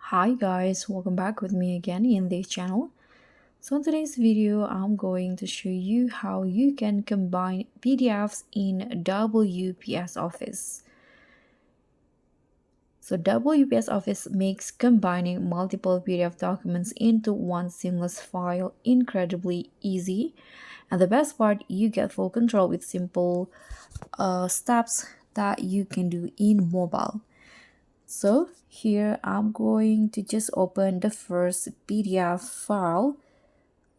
Hi guys, welcome back with me again in this channel. So in today's video, I'm going to show you how you can combine PDFs in WPS Office. So WPS Office makes combining multiple PDF documents into one seamless file incredibly easy. And the best part, you get full control with simple steps that you can do in mobile. So here I'm going to just open the first PDF file.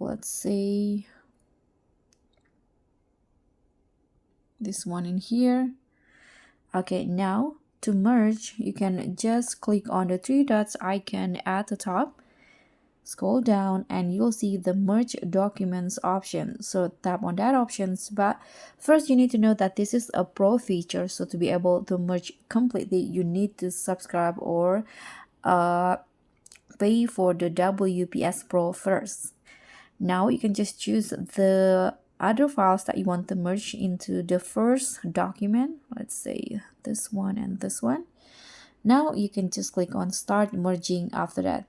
Let's say this one in here. Okay, now to merge, you can just click on the three dots icon at the top, scroll down, and you'll see the merge documents option. So tap on that options, but first you need to know that this is a pro feature. So to be able to merge completely, you need to subscribe or pay for the WPS Pro first. Now you can just choose the other files that you want to merge into the first document. Let's say this one and this one. Now you can just click on start merging after that.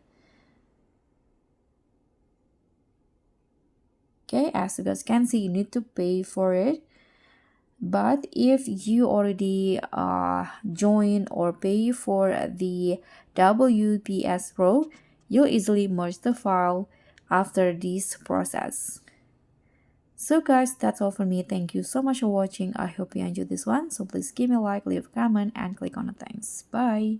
Okay, as you guys can see, you need to pay for it. But if you already join or pay for the WPS Pro, you'll easily merge the file after this process. So guys, that's all for me. Thank you so much for watching. I hope you enjoyed this one. So please give me a like, leave a comment, and click on the thanks. Bye.